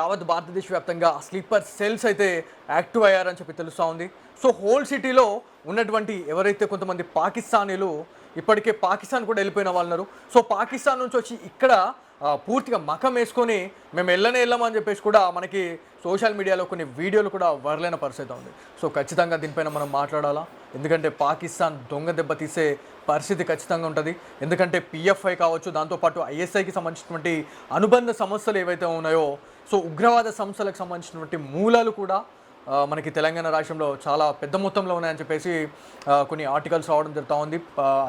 యావత్ భారతదేశ వ్యాప్తంగా స్లీపర్ సెల్స్ అయితే యాక్టివ్ అయ్యారని చెప్పి తెలుస్తూ ఉంది. సో హోల్ సిటీలో ఉన్నటువంటి ఎవరైతే కొంతమంది పాకిస్తానీలు ఇప్పటికే పాకిస్తాన్ కూడా వెళ్ళిపోయిన వాళ్ళు ఉన్నారు. సో పాకిస్తాన్ నుంచి వచ్చి ఇక్కడ పూర్తిగా మకం వేసుకొని మేము వెళ్ళమని చెప్పేసి కూడా మనకి సోషల్ మీడియాలో కొన్ని వీడియోలు కూడా వైరల్ పరిస్థితి ఉంది. సో ఖచ్చితంగా దీనిపైన మనం మాట్లాడాలా, ఎందుకంటే పాకిస్తాన్ దొంగ దెబ్బ తీసే పరిస్థితి ఖచ్చితంగా ఉంటుంది. ఎందుకంటే పిఎఫ్ఐ కావచ్చు, దాంతోపాటు ఐఎస్ఐకి సంబంధించినటువంటి అనుబంధ సంస్థలు ఏవైతే ఉన్నాయో, సో ఉగ్రవాద సంస్థలకు సంబంధించినటువంటి మూలాలు కూడా మనకి తెలంగాణ రాష్ట్రంలో చాలా పెద్ద మొత్తంలో ఉన్నాయని చెప్పేసి కొన్ని ఆర్టికల్స్ రావడం జరుగుతూ ఉంది.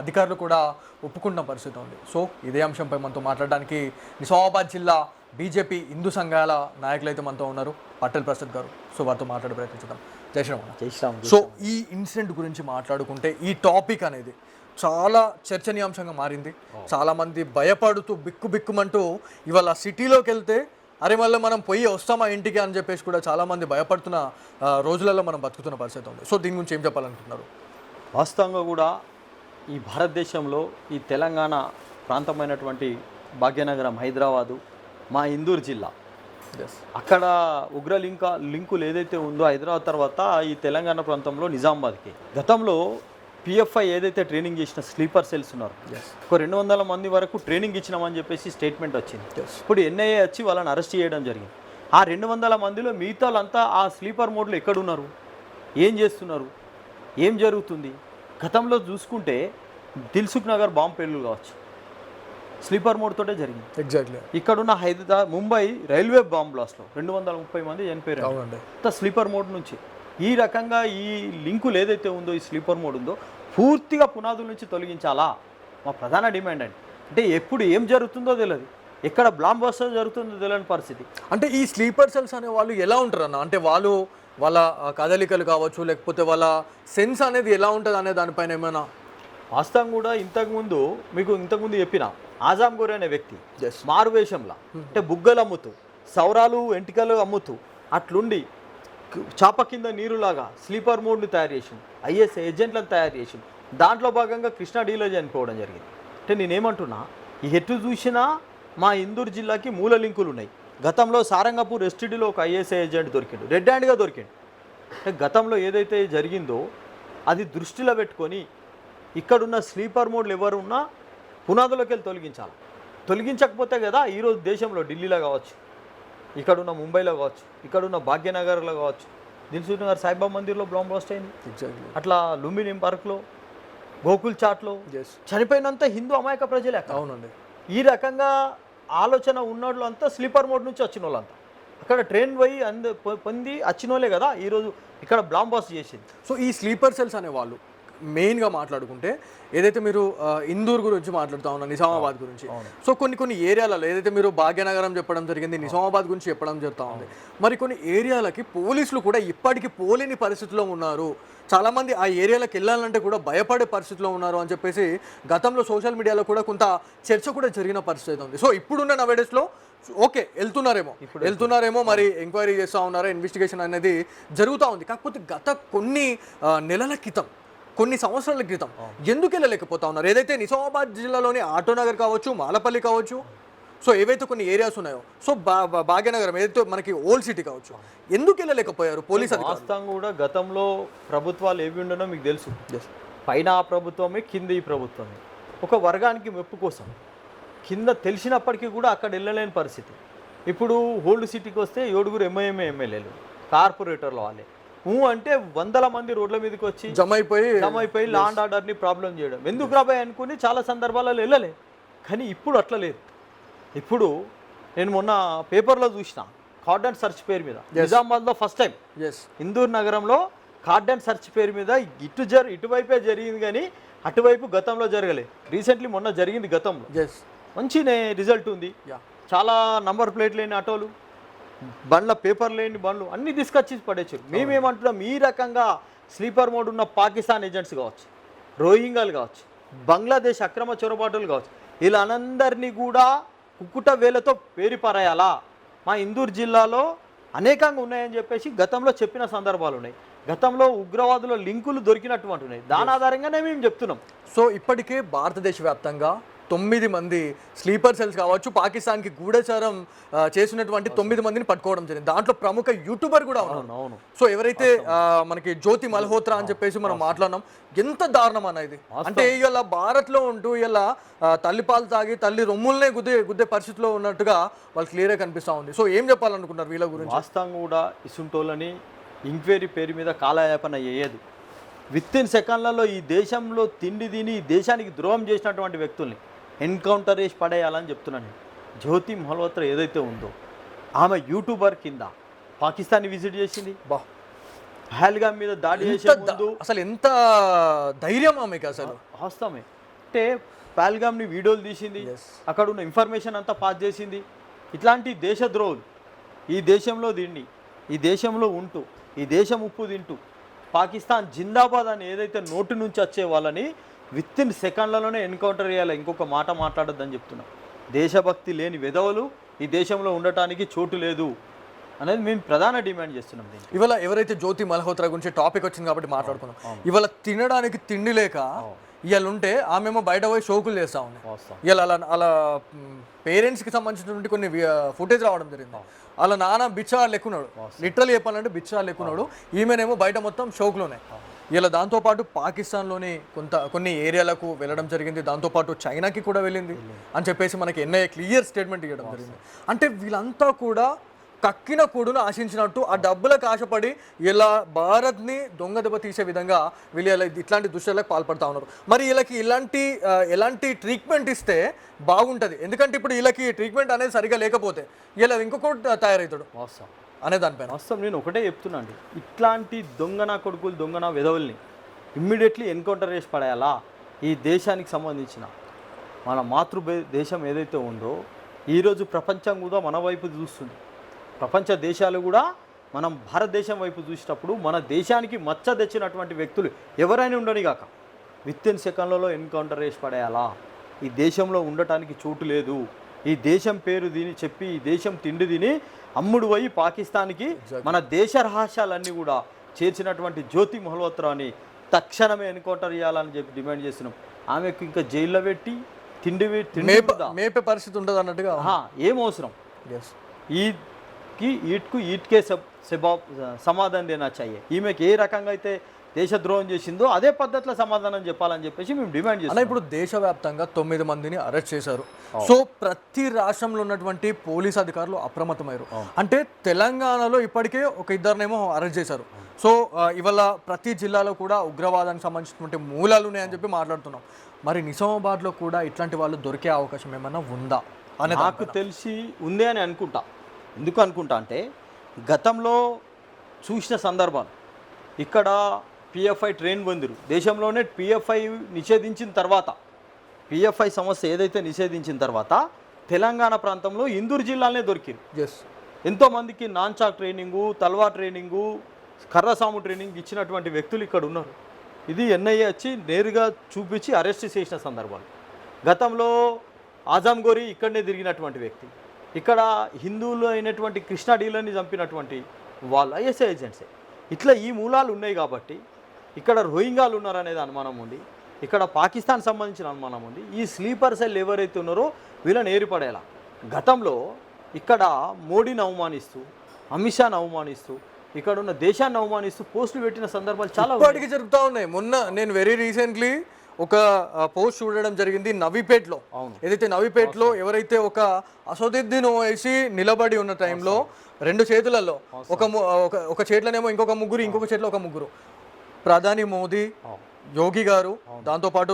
అధికారులు కూడా ఒప్పుకున్న పరిస్థితి ఉంది. సో ఇదే అంశంపై మనతో మాట్లాడడానికి నిజామాబాద్ జిల్లా బీజేపీ హిందూ సంఘాల నాయకులు అయితే మనతో ఉన్నారు, పట్టెల్ ప్రసాద్ గారు. సో వారితో మాట్లాడే ప్రయత్నించుదాం. జై శ్రీరామ్. సో ఈ ఇన్సిడెంట్ గురించి మాట్లాడుకుంటే ఈ టాపిక్ అనేది చాలా చర్చనీయాంశంగా మారింది. చాలామంది భయపడుతూ బిక్కుమంటూ ఇవాళ సిటీలోకి వెళ్తే అరే మళ్ళీ మనం పోయి వస్తామా ఇంటికి అని చెప్పేసి కూడా చాలామంది భయపడుతున్న రోజులలో మనం బతుకుతున్న పరిస్థితి ఉంది. సో దీని గురించి ఏం చెప్పాలనుకుంటున్నారు? వాస్తవంగా కూడా ఈ భారతదేశంలో ఈ తెలంగాణ ప్రాంతమైనటువంటి భాగ్యనగరం, హైదరాబాదు, మా ఇందూరు జిల్లా, అక్కడ ఉగ్ర లింకులు ఏదైతే ఉందో హైదరాబాద్ తర్వాత ఈ తెలంగాణ ప్రాంతంలో నిజామాబాద్కి గతంలో పిఎఫ్ఐ ఏదైతే ట్రైనింగ్ చేసిన స్లీపర్ సెల్స్ ఉన్నారు, ఒక 200 మంది వరకు ట్రైనింగ్ ఇచ్చినామని చెప్పేసి స్టేట్మెంట్ వచ్చింది. ఇప్పుడు ఎన్ఐఏ వచ్చి వాళ్ళని అరెస్ట్ చేయడం జరిగింది. ఆ 200 మందిలో మిగతా వాళ్ళంతా ఆ స్లీపర్ మోడ్లో ఎక్కడున్నారు, ఏం చేస్తున్నారు, ఏం జరుగుతుంది? గతంలో చూసుకుంటే దిల్సుఖ్ నగర్ బాంబు పేర్లు కావచ్చు స్లీపర్ మోడ్ తోటే జరిగింది. ఎగ్జాక్ట్లీ. ఇక్కడున్న హైదరాబాద్, ముంబై రైల్వే బాంబ్ బ్లాస్ట్లో 230 మంది చనిపోయారు అంత స్లీపర్ మోడ్ నుంచి. ఈ రకంగా ఈ లింకులు ఏదైతే ఉందో, ఈ స్లీపర్ మోడ్ ఉందో పూర్తిగా పునాదుల నుంచి తొలగించాలా మా ప్రధాన డిమాండ్ అండి. అంటే ఎప్పుడు ఏం జరుగుతుందో తెలియదు, ఎక్కడ బ్లాంబ్ బస్టర్ జరుగుతుందో తెలియని పరిస్థితి. అంటే ఈ స్లీపర్ సెల్స్ అనే వాళ్ళు ఎలా ఉంటారు అన్న? అంటే వాళ్ళ కదలికలు కావచ్చు, లేకపోతే వాళ్ళ సెన్స్ అనేది ఎలా ఉంటుంది అనే దానిపైన ఏమైనా? వాస్తవం కూడా ఇంతకుముందు చెప్పిన ఆజాం గోరి అనే వ్యక్తి మారువేషంలా, అంటే బుగ్గలు అమ్ముతూ, సౌరాలు ఎంటికలు అమ్ముతూ అట్లుండి చాప కింద నీరులాగా స్లీపర్ మోడ్ని తయారు చేసింది, ఐఎస్ఐ ఏజెంట్లను తయారు చేసింది. దాంట్లో భాగంగా కృష్ణా డీలో చనిపోవడం జరిగింది. అంటే నేనేమంటున్నా, ఈ ఎటు చూసినా మా ఇందూరు జిల్లాకి మూల లింకులు ఉన్నాయి. గతంలో సారంగపూర్ ఎస్టీడీలో ఒక ఐఎస్ఐ ఏజెంట్ దొరికిండు, రెడ్ హ్యాండ్గా దొరికిండు. అంటే గతంలో ఏదైతే జరిగిందో అది దృష్టిలో పెట్టుకొని ఇక్కడున్న స్లీపర్ మోడ్లు ఎవరున్నా పునాదులోకి వెళ్ళి తొలగించకపోతే కదా ఈరోజు దేశంలో ఢిల్లీలో కావచ్చు, ఇక్కడున్న ముంబైలో కావచ్చు, ఇక్కడున్న భాగ్యనగర్లో కావచ్చు, దిల్సుఖ్ నగర్ సాయిబాబా మందిర్లో బాంబ్ బ్లాస్ట్ అయింది. అట్లా లుంబిని పార్క్లో, గోకుల్ చాట్లో చనిపోయినంత హిందూ అమాయక ప్రజలే. అవునండి. ఈ రకంగా ఆలోచన ఉన్నోళ్ళు అంతా స్లీపర్ మోడ్ నుంచి వచ్చిన వాళ్ళంతా అక్కడ ట్రైన్ పోయి పొంది వచ్చిన వాళ్ళే కదా ఈరోజు ఇక్కడ బాంబ్ బ్లాస్ట్ చేసింది. సో ఈ స్లీపర్ సెల్స్ అనేవాళ్ళు మెయిన్గా మాట్లాడుకుంటే ఏదైతే మీరు ఇందూర్ గురించి మాట్లాడుతూ ఉన్నారు, నిజామాబాద్ గురించి, సో కొన్ని ఏరియాలలో ఏదైతే మీరు భాగ్యనగరం చెప్పడం జరిగింది, నిజామాబాద్ గురించి చెప్పడం జరుగుతూ ఉంది, మరి కొన్ని ఏరియాలకి పోలీసులు కూడా ఇప్పటికీ పోలేని పరిస్థితిలో ఉన్నారు. చాలామంది ఆ ఏరియాలకు వెళ్ళాలంటే కూడా భయపడే పరిస్థితిలో ఉన్నారు అని చెప్పేసి గతంలో సోషల్ మీడియాలో కూడా కొంత చర్చ కూడా జరిగిన పరిస్థితి ఉంది. సో ఇప్పుడున్న నవేడేస్లో ఓకే వెళ్తున్నారేమో మరి ఎంక్వైరీ చేస్తూ ఉన్నారో, ఇన్వెస్టిగేషన్ అనేది జరుగుతూ ఉంది. కాకపోతే గత కొన్ని నెలల క్రితం, కొన్ని సంవత్సరాల క్రితం ఎందుకు వెళ్ళలేకపోతా ఉన్నారు? ఏదైతే నిజామాబాద్ జిల్లాలోని ఆటోనగర్ కావచ్చు, మాలపల్లి కావచ్చు, సో ఏవైతే కొన్ని ఏరియాస్ ఉన్నాయో, సో భాగ్యనగరం ఏదైతే మనకి ఓల్డ్ సిటీ కావచ్చు, ఎందుకు వెళ్ళలేకపోయారు పోలీస్ అధికారులు? వాస్తవంగా కూడా గతంలో ప్రభుత్వాలు ఏవి ఉండనో మీకు తెలుసు. పైన ఆ ప్రభుత్వమే, కింద ఈ ప్రభుత్వమే. ఒక వర్గానికి మెప్పు కోసం కింద తెలిసినప్పటికీ కూడా అక్కడ వెళ్ళలేని పరిస్థితి. ఇప్పుడు ఓల్డ్ సిటీకి వస్తే 7 ఎమ్మెల్యేలు, కార్పొరేటర్లు వాళ్ళే అంటే 100 మంది రోడ్ల మీదకి వచ్చి జమైపోయి లా అండ్ ఆర్డర్ని ప్రాబ్లం చేయడం. ఎందుకు రాబాయి అనుకుని చాలా సందర్భాలలో వెళ్ళలే. కానీ ఇప్పుడు అట్లా లేదు. ఇప్పుడు నేను మొన్న పేపర్లో చూసిన కార్డన్ సర్చ్ పేరు మీద నిజామాబాద్లో ఫస్ట్ టైం, ఇందూరు నగరంలో కార్డన్ సర్చ్ పేరు మీద ఇటువైపే జరిగింది, కానీ అటువైపు గతంలో జరగలే. రీసెంట్లీ మొన్న జరిగింది. గతంలో మంచి రిజల్ట్ ఉంది. చాలా నంబర్ ప్లేట్ లేని ఆటోలు, బండ్ల పేపర్ లేని బండ్లు అన్నీ తీసుకొచ్చి పడేచ్చారు. మేమేమంటున్నాం, ఈ రకంగా స్లీపర్ మోడ్ ఉన్న పాకిస్తాన్ ఏజెంట్స్ కావచ్చు, రోహింగ్యాలు కావచ్చు, బంగ్లాదేశ్ అక్రమ చొరబాటులు కావచ్చు, వీళ్ళందరినీ కూడా కుక్కుట వేలతో పేరిపారాయాలా? మా ఇందూరు జిల్లాలో అనేకంగా ఉన్నాయని చెప్పేసి గతంలో చెప్పిన సందర్భాలు ఉన్నాయి. గతంలో ఉగ్రవాదుల లింకులు దొరికినటువంటి ఉన్నాయి. దాని ఆధారంగానే మేము చెప్తున్నాం. సో ఇప్పటికే భారతదేశ వ్యాప్తంగా 9 మంది స్లీపర్ సెల్స్ కావచ్చు, పాకిస్తాన్కి గూఢచారం చేసినటువంటి 9 మందిని పట్టుకోవడం జరిగింది. దాంట్లో ప్రముఖ యూట్యూబర్ కూడా ఉన్నారు. అవును. సో ఎవరైతే మనకి జ్యోతి మల్హోత్రా అని చెప్పేసి మనం మాట్లాడినాం, ఎంత దారుణం అన్న ఇది. అంటే ఇలా భారత్లో ఉంటూ ఇలా తల్లిపాలు తాగి తల్లి రొమ్ములనే గుద్దే పరిస్థితిలో ఉన్నట్టుగా వాళ్ళు క్లియర్గా కనిపిస్తూ ఉంది. సో ఏం చెప్పాలనుకున్నారు వీళ్ళ గురించి? వాస్తవంగా కూడా ఇసుంటోళ్ళని ఎంక్వైరీ పేరు మీద కాలయాపన చేయదు. విత్-ఇన్ సెకండ్లలో ఈ దేశంలో తిండి తిని ఈ దేశానికి ద్రోహం చేసినటువంటి వ్యక్తుల్ని ఎన్కౌంటర్ చేసి పడేయాలని చెప్తున్నాను. జ్యోతి మల్హోత్రా ఏదైతే ఉందో ఆమె యూట్యూబర్ కింద పాకిస్తాన్ని విజిట్ చేసింది. పహల్గామ్ మీద దాడి చేసే ముందు అసలు ఎంత ధైర్యం ఆమెకి అసలు. వాస్తవమే. అంటే పహల్గామ్ని వీడియోలు తీసింది, అక్కడ ఉన్న ఇన్ఫర్మేషన్ అంతా పాస్ చేసింది. ఇట్లాంటి దేశద్రోహులు ఈ దేశంలో తిండి, ఈ దేశంలో ఉంటూ, ఈ దేశం ఉప్పు తింటూ పాకిస్తాన్ జిందాబాద్ అని ఏదైతే నోటి నుంచి వచ్చే వాళ్ళని విత్-ఇన్ సెకండ్లలోనే ఎన్కౌంటర్ చేయాలి. ఇంకొక మాట మాట్లాడొద్దని చెప్తున్నా. దేశభక్తి లేని విధవలు ఈ దేశంలో ఉండటానికి చోటు లేదు అనేది మేము ప్రధాన డిమాండ్ చేస్తున్నాం. ఇవాళ ఎవరైతే జ్యోతి మల్హోత్రా గురించి టాపిక్ వచ్చింది కాబట్టి మాట్లాడుకున్నాం. ఇవాళ తినడానికి తిండి లేక ఇవాళ ఉంటే ఆమెమో బయట పోయి షోకులు చేస్తూ ఉన్నాయి. ఇవాళ అలా పేరెంట్స్కి సంబంధించినటువంటి కొన్ని ఫుటేజ్ రావడం జరిగింది. అలా నాన్న బిచ్చాలు ఎక్కున్నాడు, లిటరల్ చెప్పాలంటే బిచ్చాలు ఎక్కున్నాడు. ఈమెనేమో బయట మొత్తం షోకులోనే. ఇలా దాంతోపాటు పాకిస్తాన్లోని కొన్ని ఏరియాలకు వెళ్ళడం జరిగింది, దాంతోపాటు చైనాకి కూడా వెళ్ళింది అని చెప్పేసి మనకి ఎన్ఐఏ క్లియర్ స్టేట్మెంట్ ఇవ్వడం జరిగింది. అంటే వీళ్ళంతా కూడా కక్కిన కూడును ఆశించినట్టు ఆ డబ్బులకు ఆశపడి ఇలా భారత్ని దొంగ దెబ్బ తీసే విధంగా వీళ్ళు ఇట్లాంటి దుశ్చర్యలకు పాల్పడుతూ ఉన్నారు. మరి వీళ్ళకి ఎలాంటి ట్రీట్మెంట్ ఇస్తే బాగుంటుంది? ఎందుకంటే ఇప్పుడు వీళ్ళకి ట్రీట్మెంట్ అనేది సరిగా లేకపోతే ఇలా ఇంకొకటి తయారవుతాడు అనే దానిపైన వాస్తవం నేను ఒకటే చెప్తున్నాండి. ఇట్లాంటి దొంగన కొడుకులు, దొంగన విధవుల్ని ఇమ్మీడియట్లీ ఎన్కౌంటర్ చేసి పడేయాలా. ఈ దేశానికి సంబంధించిన మన దేశం ఏదైతే ఉందో ఈరోజు ప్రపంచం కూడా మన వైపు చూస్తుంది. ప్రపంచ దేశాలు కూడా మనం భారతదేశం వైపు చూసేటప్పుడు మన దేశానికి మచ్చ తెచ్చినటువంటి వ్యక్తులు ఎవరైనా ఉండని కాక విత్-ఇన్ సెకండ్లలో ఎన్కౌంటర్ చేసి పడేయాలా. ఈ దేశంలో ఉండటానికి చోటు లేదు. ఈ దేశం పేరు దీని చెప్పి ఈ దేశం తిండి తిని అమ్ముడు పోయి పాకిస్తాన్కి మన దేశ రహస్యాలన్నీ కూడా చేర్చినటువంటి జ్యోతి మల్హోత్రాని తక్షణమే ఎన్కౌంటర్ చేయాలని చెప్పి డిమాండ్ చేస్తున్నాం. ఆమెకు ఇంకా జైల్లో పెట్టి తిండి మేపే పరిస్థితి ఉండదు అన్నట్టుగా ఏం అవసరం. ఈట్కే సమాధానం దేనా చాయే. ఈమెకి ఏ రకంగా అయితే దేశద్రోహం చేసిందో అదే పద్ధతిలో సమాధానం చెప్పాలని చెప్పేసి మేము డిమాండ్ చేస్తాం. ఇప్పుడు దేశవ్యాప్తంగా 9 మందిని అరెస్ట్ చేశారు. సో ప్రతి రాష్ట్రంలో ఉన్నటువంటి పోలీస్ అధికారులు అప్రమత్తమయ్యారు. అంటే తెలంగాణలో ఇప్పటికే ఒక ఇద్దరినేమో అరెస్ట్ చేశారు. సో ఇవాళ ప్రతి జిల్లాలో కూడా ఉగ్రవాదానికి సంబంధించినటువంటి మూలాలు ఉన్నాయని చెప్పి మాట్లాడుతున్నాం. మరి నిజామాబాద్లో కూడా ఇట్లాంటి వాళ్ళు దొరికే అవకాశం ఏమైనా ఉందా అని నాకు తెలిసి ఉంది అని అనుకుంటా. ఎందుకు అనుకుంటా అంటే గతంలో చూసిన సందర్భాలు ఇక్కడ పిఎఫ్ఐ ట్రైన్ బందిరు దేశంలోనే పిఎఫ్ఐ నిషేధించిన తర్వాత పిఎఫ్ఐ సమస్య ఏదైతే నిషేధించిన తర్వాత తెలంగాణ ప్రాంతంలో ఇందూరు జిల్లాలోనే దొరికింది. ఎంతోమందికి నాన్చాక్ ట్రైనింగు, తల్వార్ ట్రైనింగు, కర్రసాము ట్రైనింగ్ ఇచ్చినటువంటి వ్యక్తులు ఇక్కడ ఉన్నారు. ఇది ఎన్ఐఏ వచ్చి నేరుగా చూపించి అరెస్ట్ చేసిన సందర్భాలు. గతంలో ఆజాం గోరీ ఇక్కడనే తిరిగినటువంటి వ్యక్తి, ఇక్కడ హిందువులు అయినటువంటి కృష్ణా డీలర్ని చంపినటువంటి వాళ్ళు ఐఎస్ఐ ఏజెంట్సే. ఇట్లా ఈ మూలాలు ఉన్నాయి కాబట్టి ఇక్కడ రోహింగాలు ఉన్నారనేది అనుమానం ఉంది, ఇక్కడ పాకిస్తాన్ సంబంధించిన అనుమానం ఉంది. ఈ స్లీపర్ సెల్ ఎవరైతే ఉన్నారో వీళ్ళని ఏర్పడేలా గతంలో ఇక్కడ మోడీని అవమానిస్తూ, అమిత్ షాని అవమానిస్తూ, ఇక్కడ ఉన్న దేశాన్ని అవమానిస్తూ పోస్టులు పెట్టిన సందర్భాలు చాలా ఇప్పటికీ జరుగుతూ ఉన్నాయి. మొన్న నేను వెరీ రీసెంట్లీ ఒక పోస్ట్ చూడడం జరిగింది నవీపేట్లో. ఏదైతే నవీపేట్లో ఎవరైతే ఒక అసదుద్దీన్ ఓవైసీ నిలబడి ఉన్న టైంలో రెండు చేతులలో ఒక చేతిలోనేమో ఇంకొక ముగ్గురు, ఇంకొక చేతిలో ఒక ముగ్గురు, ప్రధాని మోదీ, యోగి గారు, దాంతోపాటు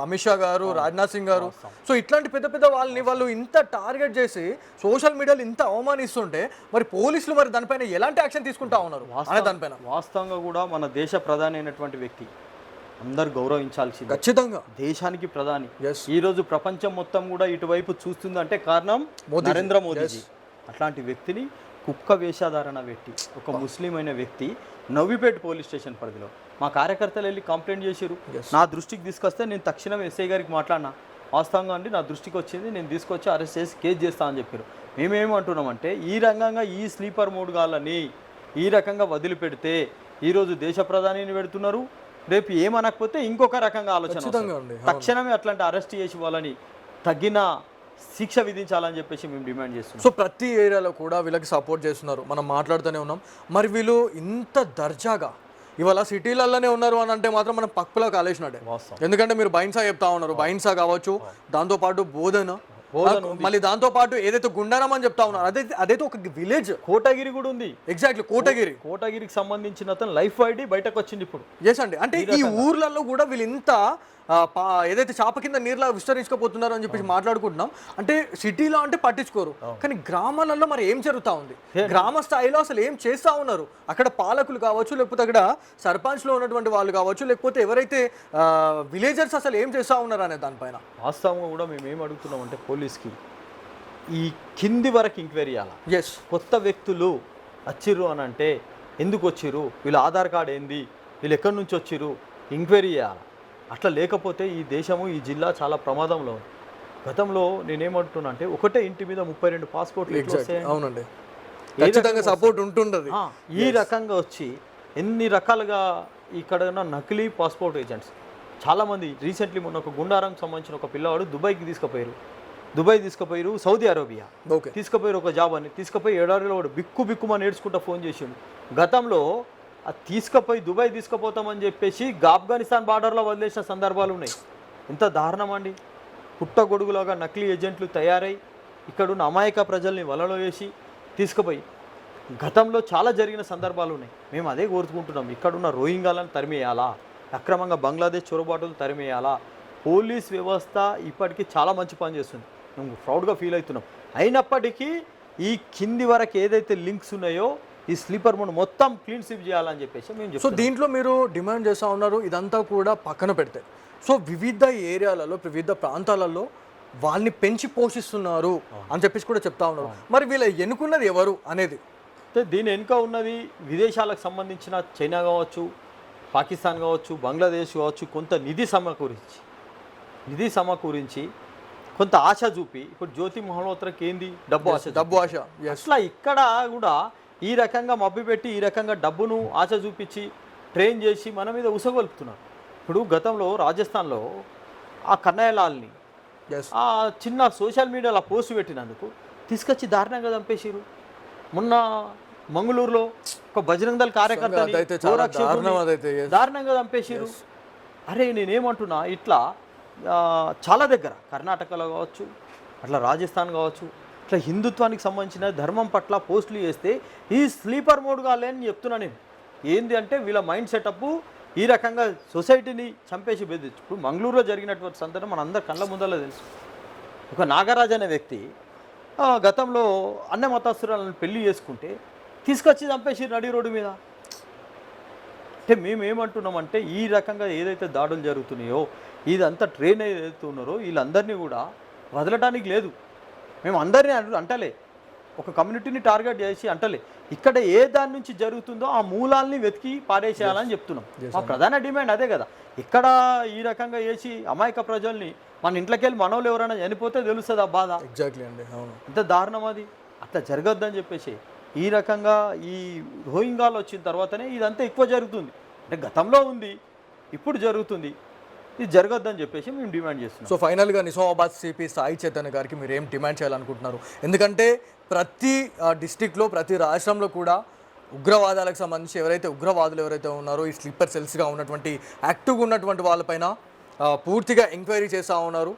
అమిత్ షా గారు, రాజ్నాథ్ సింగ్ గారు. సో ఇట్లాంటి పెద్ద పెద్ద వాళ్ళని వాళ్ళు ఇంత టార్గెట్ చేసి సోషల్ మీడియాలో ఇంత అవమానిస్తుంటే మరి పోలీసులు మరి దానిపైన ఎలాంటి యాక్షన్ తీసుకుంటా ఉన్నారు అనే దానిపైన వాస్తవంగా కూడా మన దేశ ప్రధాని అయినటువంటి వ్యక్తి అందరు గౌరవించాల్సింది. ఖచ్చితంగా దేశానికి ప్రధాని. ఈరోజు ప్రపంచం మొత్తం కూడా ఇటువైపు చూస్తుందంటే కారణం నరేంద్ర మోదీజీ. అట్లాంటి వ్యక్తిని కుక్క వేషధారణ పెట్టి ఒక ముస్లిం అయిన వ్యక్తి నవీపేట్ పోలీస్ స్టేషన్ పరిధిలో మా కార్యకర్తలు వెళ్ళి కంప్లైంట్ చేశారు. నా దృష్టికి తీసుకొస్తే నేను తక్షణం ఎస్ఐ గారికి మాట్లాడినా, వాస్తవంగా అండి నా దృష్టికి వచ్చింది, నేను తీసుకొచ్చి అరెస్ట్ చేసి కేసు చేస్తా అని చెప్పారు. మేమేమంటున్నామంటే ఈ రంగంగా ఈ స్లీపర్ మోడ్ గాళ్ళని ఈ రకంగా వదిలిపెడితే ఈరోజు దేశ ప్రధానిని పెడుతున్నారు, రేపు ఏమనకపోతే ఇంకొక రకంగా ఆలోచన ఖచ్చితంగా వస్తుంది. అండి. తక్షణమే అట్లాంటి అరెస్ట్ చేసి వాళ్ళని తగిన శిక్ష విధించాలని చెప్పేసి మేము డిమాండ్ చేస్తున్నాం. సో ప్రతి ఏరియాలో కూడా వీళ్ళకి సపోర్ట్ చేస్తున్నారు, మనం మాట్లాడుతూనే ఉన్నాం. మరి వీళ్ళు ఇంత దర్జాగా ఇవాళ సిటీలలోనే ఉన్నారు అని అంటే మాత్రం మనం పక్కలో కాలేసినట్టే. వాస్తవం. ఎందుకంటే మీరు బైన్సా చెప్తా ఉన్నారు, బైన్సా కావచ్చు, దాంతోపాటు బోధన, మళ్ళీ దాంతో పాటు ఏదైతే గుండారం అని చెప్తా ఉన్నారు, అదైతే ఒక విలేజ్. కోటగిరి కూడా ఉంది. ఎగ్జాక్ట్లీ కోటగిరి. కోటగిరికి సంబంధించిన అతను లైఫ్ ఐడి బయటకు వచ్చింది ఇప్పుడు. ఎస్ అండి. అంటే ఈ ఊర్లలో కూడా వీళ్ళు ఇంత ఏదైతే చాప కింద నీరులా విస్తరించకపోతున్నారు అని చెప్పేసి మాట్లాడుకుంటున్నాం. అంటే సిటీలో అంటే పట్టించుకోరు, కానీ గ్రామాలలో మరి ఏం జరుగుతూ ఉంది, గ్రామ స్థాయిలో అసలు ఏం చేస్తూ ఉన్నారు, అక్కడ పాలకులు కావచ్చు, లేకపోతే అక్కడ సర్పంచ్లో ఉన్నటువంటి వాళ్ళు కావచ్చు, లేకపోతే ఎవరైతే విలేజర్స్ అసలు ఏం చేస్తూ ఉన్నారు అనే దానిపైన వాస్తవంగా కూడా మేము ఏం అడుగుతున్నాం అంటే పోలీస్కి ఈ కింది వరకు ఎంక్వైరీ చేయాలి. ఎస్. కొత్త వ్యక్తులు వచ్చిర్రు అని అంటే ఎందుకు వచ్చిర్రు, వీళ్ళ ఆధార్ కార్డు ఏంది, వీళ్ళు ఎక్కడి నుంచి వచ్చిర్రు, ఎంక్వైరీ చేయాలి. అట్లా లేకపోతే ఈ దేశము, ఈ జిల్లా చాలా ప్రమాదంలో ఉంది. గతంలో నేనేమంటున్నా అంటే ఒకటే ఇంటి మీద 32 పాస్పోర్ట్లు. అవునండి, ఖచ్చితంగా సపోర్ట్ ఉంటుండదు. ఈ రకంగా వచ్చి ఎన్ని రకాలుగా ఇక్కడ ఉన్న నకిలీ పాస్పోర్ట్ ఏజెంట్స్ చాలామంది. రీసెంట్లీ మొన్న ఒక గుండారంకి సంబంధించిన ఒక పిల్లవాడు దుబాయ్ తీసుకుపోయారు, సౌదీ అరేబియా తీసుకుపోయారు ఒక జాబ్ అని. తీసుకుపోయి ఏడాదిలో వాడు బిక్కుమని ఏడ్చుకుంటా ఫోన్ చేసిండు. గతంలో అది తీసుకుపోయి దుబాయ్ తీసుకుపోతామని చెప్పేసి ఆఫ్ఘనిస్తాన్ బార్డర్లో వదిలేసిన సందర్భాలు ఉన్నాయి. ఎంత దారుణం అండి. పుట్టగొడుగులాగా నకిలీ ఏజెంట్లు తయారై ఇక్కడున్న అమాయక ప్రజల్ని వలలో వేసి తీసుకుపోయి గతంలో చాలా జరిగిన సందర్భాలు ఉన్నాయి. మేము అదే కోరుకుంటున్నాం, ఇక్కడున్న రోహింగ్యాలను తరిమేయాలా, అక్రమంగా బంగ్లాదేశ్ చొరబాటులు తరిమేయాలా. పోలీస్ వ్యవస్థ ఇప్పటికీ చాలా మంచి పని చేస్తుంది, మేము ప్రౌడ్గా ఫీల్ అవుతున్నాం. అయినప్పటికీ ఈ కింది వరకు ఏదైతే లింక్స్ ఉన్నాయో ఈ స్లీపర్ మోడ్ మొత్తం క్లీన్ స్వీప్ చేయాలని చెప్పేసి మేము చెప్తాం. సో దీంట్లో మీరు డిమాండ్ చేస్తూ ఉన్నారు, ఇదంతా కూడా పక్కన పెడితే సో వివిధ ఏరియాలలో, వివిధ ప్రాంతాలలో వాళ్ళని పెంచి పోషిస్తున్నారు అని చెప్పేసి కూడా చెప్తా ఉన్నారు. మరి వీళ్ళ ఎన్నుకున్నది ఎవరు అనేది, అంటే దీని వెనుక ఉన్నది విదేశాలకు సంబంధించిన చైనా కావచ్చు, పాకిస్తాన్ కావచ్చు, బంగ్లాదేశ్ కావచ్చు, కొంత నిధి సమకూరించి కొంత ఆశ చూపి, ఇప్పుడు జ్యోతి మల్హోత్రాకి ఏంది డబ్బు ఆశ. అట్లా ఇక్కడ కూడా ఈ రకంగా మభ్యపెట్టి ఈ రకంగా డబ్బును ఆశ చూపించి ట్రైన్ చేసి మన మీద ఉసగొలుపుతున్నారు. ఇప్పుడు గతంలో రాజస్థాన్లో ఆ కన్నయ్యలాల్ని ఆ చిన్న సోషల్ మీడియాలో పోస్ట్ పెట్టినందుకు తీసుకొచ్చి దారుణంగా చంపేసారు. మొన్న మంగళూరులో ఒక బజరంగ్ దళ్ కార్యకర్తని దారుణంగా చంపేసారు. అరే నేనేమంటున్నా, ఇట్లా చాలా దగ్గర కర్ణాటకలో కావచ్చు, అట్లా రాజస్థాన్ కావచ్చు, ఇట్లా హిందుత్వానికి సంబంధించిన ధర్మం పట్ల పోస్టులు చేస్తే ఈ స్లీపర్ మోడ్ కాలేని చెప్తున్నా నేను. ఏంది అంటే వీళ్ళ మైండ్ సెటప్ ఈ రకంగా సొసైటీని చంపేసి బెదిరించు. ఇప్పుడు మంగళూరులో జరిగినటువంటి సందర్భం మన అందరి కళ్ళ ముందరలో తెలుసు. ఒక నాగరాజ్ అనే వ్యక్తి గతంలో అన్న మతస్థురాలను పెళ్లి చేసుకుంటే తీసుకొచ్చి చంపేసి నడి రోడ్డు మీద. అంటే మేమేమంటున్నామంటే ఈ రకంగా ఏదైతే దాడులు జరుగుతున్నాయో, ఇదంతా ట్రైన్ ఏదైతే ఉన్నారో వీళ్ళందరినీ కూడా వదలడానికి లేదు. మేము అందరినీ అంటలే, ఒక కమ్యూనిటీని టార్గెట్ చేసి అంటలే, ఇక్కడ ఏ దాని నుంచి జరుగుతుందో ఆ మూలాల్ని వెతికి పారేసేయాలని చెప్తున్నాం. మా ప్రధాన డిమాండ్ అదే కదా. ఇక్కడ ఈ రకంగా వేసి అమాయక ప్రజల్ని మన ఇంట్లోకి వెళ్ళి మనోళ్ళు ఎవరైనా చనిపోతే తెలుస్తుంది ఆ బాధ. ఎగ్జాక్ట్లీ అండి, అవును. ఎంత దారుణం అది. అట్లా జరగద్దని చెప్పేసి ఈ రకంగా ఈ రోహింగ్యాలు వచ్చిన తర్వాతనే ఇదంతా ఎక్కువ జరుగుతుంది. అంటే గతంలో ఉంది, ఇప్పుడు జరుగుతుంది, ఇది జరగద్దని చెప్పేసి మేము డిమాండ్ చేస్తున్నాం. సో ఫైనల్గా నిజామాబాద్ సిపి సాయి చైతన్య గారికి మీరు ఏం డిమాండ్ చేయాలనుకుంటున్నారు? ఎందుకంటే ప్రతి డిస్టిక్లో, ప్రతి రాష్ట్రంలో కూడా ఉగ్రవాదాలకు సంబంధించి ఉగ్రవాదులు ఎవరైతే ఉన్నారో, ఈ స్లీపర్ సెల్స్గా ఉన్నటువంటి యాక్టివ్గా ఉన్నటువంటి వాళ్ళపైన పూర్తిగా ఎంక్వైరీ చేస్తూ ఉన్నారు,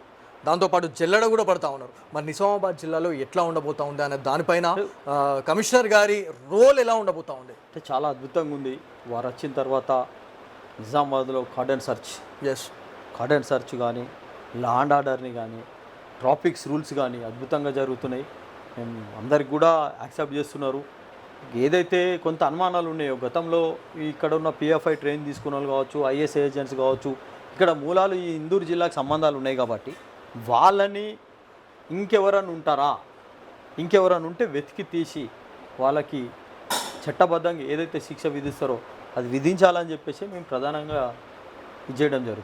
దాంతోపాటు జల్లెడ కూడా పడతా ఉన్నారు. మరి నిజామాబాద్ జిల్లాలో ఎట్లా ఉండబోతా ఉంది అనే దానిపైన కమిషనర్ గారి రోల్ ఎలా ఉండబోతా ఉంది? అంటే చాలా అద్భుతంగా ఉంది. వారు వచ్చిన తర్వాత నిజామాబాద్లో కార్డన్ సర్చ్ కానీ, లా అండ్ ఆర్డర్ని కానీ, ట్రాఫిక్స్ రూల్స్ కానీ అద్భుతంగా జరుగుతున్నాయి. మేము అందరికి కూడా యాక్సెప్ట్ చేస్తున్నారు. ఏదైతే కొంత అనుమానాలు ఉన్నాయో, గతంలో ఇక్కడ ఉన్న పిఎఫ్ఐ ట్రైన్ తీసుకున్న వాళ్ళు కావచ్చు, ఐఎస్ ఏజెంట్స్ కావచ్చు, ఇక్కడ మూలాలు ఈ ఇందూరు జిల్లాకు సంబంధాలు ఉన్నాయి కాబట్టి వాళ్ళని ఇంకెవరన్నా ఉంటే వెతికి తీసి వాళ్ళకి చట్టబద్ధంగా ఏదైతే శిక్ష విధిస్తారో అది విధించాలని చెప్పేసి మేము ప్రధానంగా ఇది చేయడం జరుగుతుంది.